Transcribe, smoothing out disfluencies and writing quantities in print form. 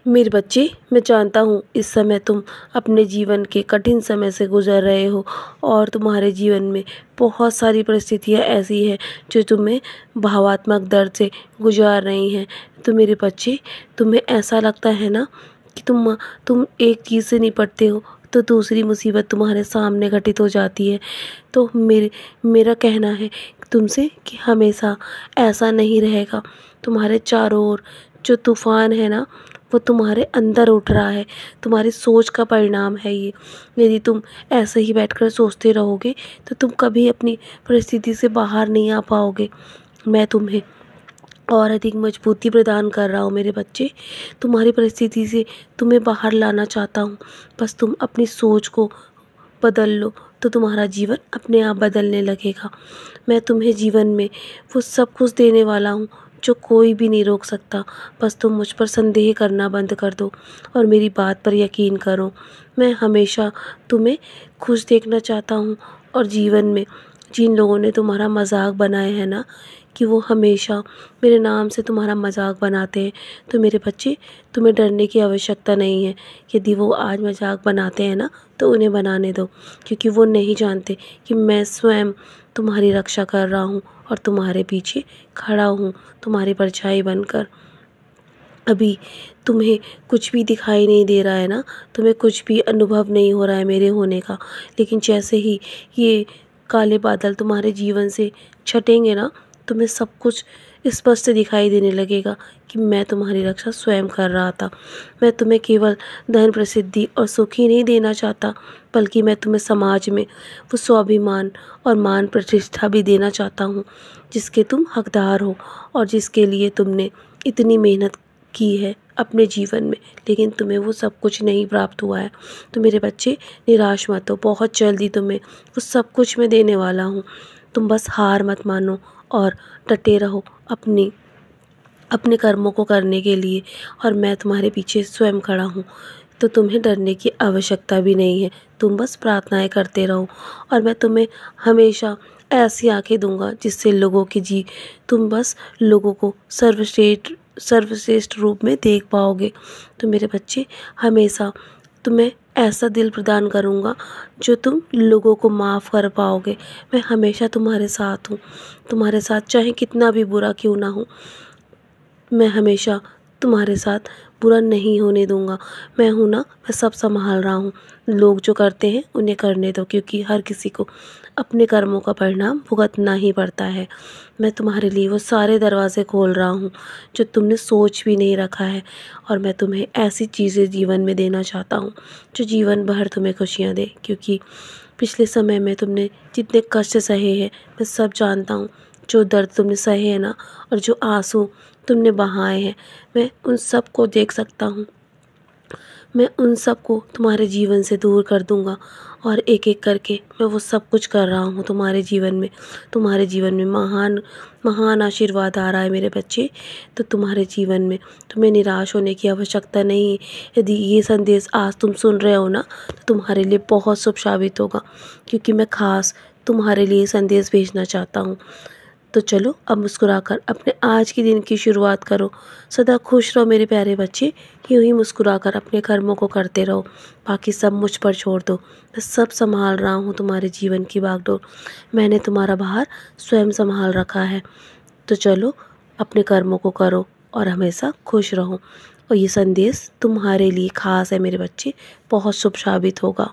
मेरे बच्चे, मैं जानता हूँ इस समय तुम अपने जीवन के कठिन समय से गुज़र रहे हो और तुम्हारे जीवन में बहुत सारी परिस्थितियाँ ऐसी हैं जो तुम्हें भावात्मक दर्द से गुजार रही हैं। तो मेरे बच्चे, तुम्हें ऐसा लगता है ना कि तुम एक चीज़ से निपटते हो तो दूसरी मुसीबत तुम्हारे सामने घटित हो जाती है। तो मेरा कहना है तुमसे कि हमेशा ऐसा नहीं रहेगा। तुम्हारे चारों ओर जो तूफ़ान है ना, वो तुम्हारे अंदर उठ रहा है, तुम्हारी सोच का परिणाम है ये। यदि तुम ऐसे ही बैठकर सोचते रहोगे तो तुम कभी अपनी परिस्थिति से बाहर नहीं आ पाओगे। मैं तुम्हें और अधिक मजबूती प्रदान कर रहा हूँ मेरे बच्चे। तुम्हारी परिस्थिति से तुम्हें बाहर लाना चाहता हूँ। बस तुम अपनी सोच को बदल लो तो तुम्हारा जीवन अपने आप बदलने लगेगा। मैं तुम्हें जीवन में वो सब कुछ देने वाला हूँ जो कोई भी नहीं रोक सकता। बस तुम मुझ पर संदेह करना बंद कर दो और मेरी बात पर यकीन करो। मैं हमेशा तुम्हें खुश देखना चाहता हूँ और जीवन में जिन लोगों ने तुम्हारा मजाक बनाया है ना, कि वो हमेशा मेरे नाम से तुम्हारा मजाक बनाते हैं, तो मेरे बच्चे, तुम्हें डरने की आवश्यकता नहीं है। यदि वो आज मजाक बनाते हैं ना, तो उन्हें बनाने दो, क्योंकि वो नहीं जानते कि मैं स्वयं तुम्हारी रक्षा कर रहा हूँ और तुम्हारे पीछे खड़ा हूँ, तुम्हारी परछाई बनकर। अभी तुम्हें कुछ भी दिखाई नहीं दे रहा है ना, तुम्हें कुछ भी अनुभव नहीं हो रहा है मेरे होने का, लेकिन जैसे ही ये काले बादल तुम्हारे जीवन से छटेंगे ना, तुम्हें सब कुछ स्पष्ट दिखाई देने लगेगा कि मैं तुम्हारी रक्षा स्वयं कर रहा था। मैं तुम्हें केवल धन, प्रसिद्धि और सुख ही नहीं देना चाहता, बल्कि मैं तुम्हें समाज में वो स्वाभिमान और मान प्रतिष्ठा भी देना चाहता हूँ जिसके तुम हकदार हो और जिसके लिए तुमने इतनी मेहनत की है अपने जीवन में, लेकिन तुम्हें वो सब कुछ नहीं प्राप्त हुआ है। तो मेरे बच्चे, निराश मत हो, बहुत जल्दी तुम्हें वो सब कुछ मैं देने वाला हूँ। तुम बस हार मत मानो और डटे रहो अपने कर्मों को करने के लिए, और मैं तुम्हारे पीछे स्वयं खड़ा हूँ। तो तुम्हें डरने की आवश्यकता भी नहीं है। तुम बस प्रार्थनाएं करते रहो और मैं तुम्हें हमेशा ऐसी आंखें दूंगा जिससे तुम बस लोगों को सर्वश्रेष्ठ रूप में देख पाओगे। तो मेरे बच्चे, हमेशा तुम्हें ऐसा दिल प्रदान करूँगा जो तुम लोगों को माफ़ कर पाओगे। मैं हमेशा तुम्हारे साथ हूँ, तुम्हारे साथ चाहे कितना भी बुरा क्यों ना हो। मैं हमेशा तुम्हारे साथ बुरा नहीं होने दूंगा। मैं हूँ ना, मैं सब संभाल रहा हूँ। लोग जो करते हैं उन्हें करने दो, क्योंकि हर किसी को अपने कर्मों का परिणाम भुगतना ही पड़ता है। मैं तुम्हारे लिए वो सारे दरवाजे खोल रहा हूँ जो तुमने सोच भी नहीं रखा है, और मैं तुम्हें ऐसी चीज़ें जीवन में देना चाहता हूँ जो जीवन भर तुम्हें खुशियाँ दे। क्योंकि पिछले समय में तुमने जितने कष्ट सहे हैं, मैं सब जानता हूँ। जो दर्द तुमने सहे हैं ना, और जो आंसू तुमने बहाए हैं, मैं उन सब को देख सकता हूँ। मैं उन सब को तुम्हारे जीवन से दूर कर दूंगा, और एक एक करके मैं वो सब कुछ कर रहा हूँ तुम्हारे जीवन में। तुम्हारे जीवन में महान महान आशीर्वाद आ रहा है मेरे बच्चे। तो तुम्हारे जीवन में तुम्हें निराश होने की आवश्यकता नहीं है। यदि ये संदेश आज तुम सुन रहे हो ना, तो तुम्हारे लिए बहुत शुभ साबित होगा, क्योंकि मैं खास तुम्हारे लिए संदेश भेजना चाहता हूँ। तो चलो, अब मुस्कुराकर अपने आज के दिन की शुरुआत करो। सदा खुश रहो मेरे प्यारे बच्चे, यूं ही मुस्कुराकर अपने कर्मों को करते रहो। बाकी सब मुझ पर छोड़ दो, मैं सब संभाल रहा हूँ तुम्हारे जीवन की बागडोर। मैंने तुम्हारा भार स्वयं संभाल रखा है। तो चलो, अपने कर्मों को करो और हमेशा खुश रहो। और ये संदेश तुम्हारे लिए खास है मेरे बच्चे, बहुत शुभ साबित होगा।